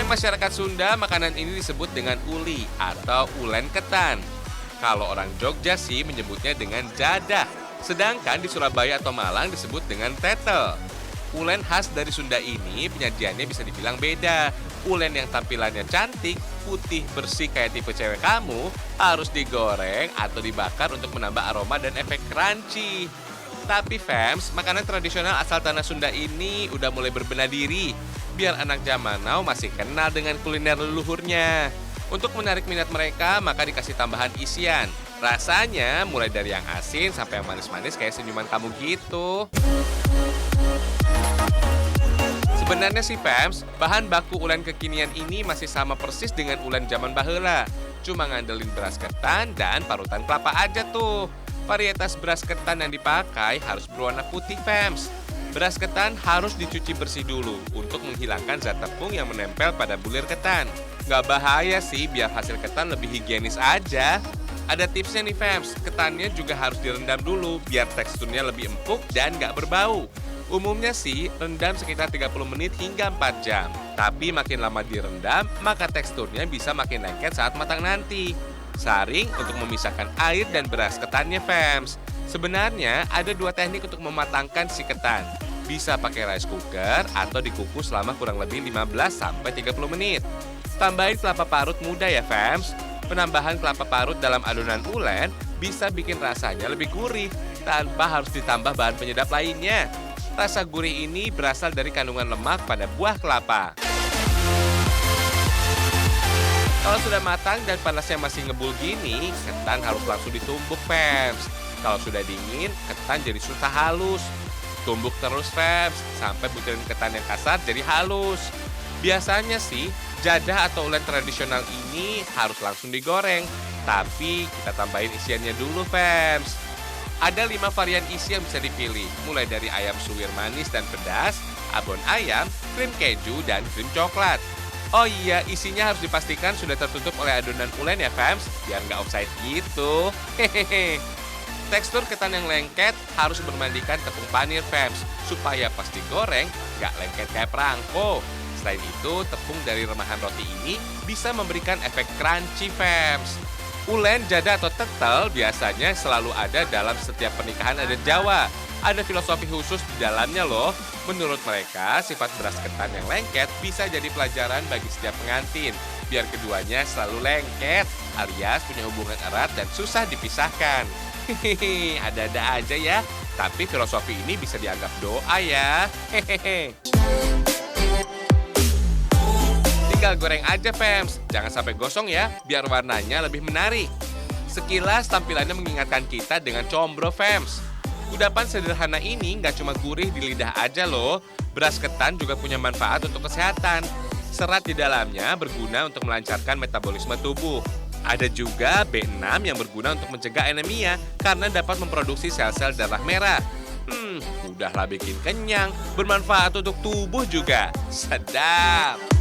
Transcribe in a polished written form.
masyarakat Sunda, makanan ini disebut dengan uli atau ulen ketan. Kalau orang Jogja sih menyebutnya dengan jadah. Sedangkan di Surabaya atau Malang disebut dengan tetel. Ulen khas dari Sunda ini penyajiannya bisa dibilang beda. Ulen yang tampilannya cantik, putih, bersih kayak tipe cewek kamu harus digoreng atau dibakar untuk menambah aroma dan efek crunchy. Tapi fams, makanan tradisional asal tanah Sunda ini udah mulai berbenah diri. Biar anak zaman now masih kenal dengan kuliner leluhurnya. Untuk menarik minat mereka, maka dikasih tambahan isian. Rasanya mulai dari yang asin sampai yang manis-manis kayak senyuman kamu gitu. Sebenarnya sih fams, bahan baku ulen kekinian ini masih sama persis dengan ulen zaman baheula. Cuma ngandelin beras ketan dan parutan kelapa aja tuh. Varietas beras ketan yang dipakai harus berwarna putih fams. Beras ketan harus dicuci bersih dulu untuk menghilangkan zat tepung yang menempel pada bulir ketan. Nggak bahaya sih, biar hasil ketan lebih higienis aja. Ada tipsnya nih fams, ketannya juga harus direndam dulu biar teksturnya lebih empuk dan nggak berbau. Umumnya sih rendam sekitar 30 menit hingga 4 jam. Tapi makin lama direndam, maka teksturnya bisa makin lengket saat matang nanti. Saring untuk memisahkan air dan beras ketannya fams. Sebenarnya ada 2 teknik untuk mematangkan si ketan. Bisa pakai rice cooker atau dikukus selama kurang lebih 15-30 menit. Tambahin kelapa parut muda ya fams. Penambahan kelapa parut dalam adonan ulen bisa bikin rasanya lebih gurih tanpa harus ditambah bahan penyedap lainnya. Rasa gurih ini berasal dari kandungan lemak pada buah kelapa. Kalau sudah matang dan panasnya masih ngebul gini, ketan harus langsung ditumbuk fams. Kalau sudah dingin, ketan jadi susah halus. Tumbuk terus fams, sampai butiran ketan yang kasar jadi halus. Biasanya sih, jadah atau ulen tradisional ini harus langsung digoreng. Tapi kita tambahin isiannya dulu fams. Ada 5 varian isi yang bisa dipilih, mulai dari ayam suwir manis dan pedas, abon ayam, krim keju, dan krim coklat. Oh iya, isinya harus dipastikan sudah tertutup oleh adonan ulen ya fams, biar nggak offside gitu. Hehehe. Tekstur ketan yang lengket harus bermandikan tepung panir fams, supaya pas digoreng nggak lengket kayak perangko. Selain itu, tepung dari remahan roti ini bisa memberikan efek crunchy fams. Ulen, jadah atau tetel biasanya selalu ada dalam setiap pernikahan adat Jawa. Ada filosofi khusus di dalamnya loh. Menurut mereka, sifat beras ketan yang lengket bisa jadi pelajaran bagi setiap pengantin. Biar keduanya selalu lengket, alias punya hubungan erat dan susah dipisahkan. Hehehe, ada-ada aja ya. Tapi filosofi ini bisa dianggap doa ya. Hehehe. Tinggal goreng aja fams, jangan sampai gosong ya, biar warnanya lebih menarik. Sekilas tampilannya mengingatkan kita dengan combro fams. Kudapan sederhana ini nggak cuma gurih di lidah aja loh, beras ketan juga punya manfaat untuk kesehatan. Serat di dalamnya berguna untuk melancarkan metabolisme tubuh. Ada juga B6 yang berguna untuk mencegah anemia karena dapat memproduksi sel-sel darah merah. Udahlah bikin kenyang, bermanfaat untuk tubuh juga. Sedap!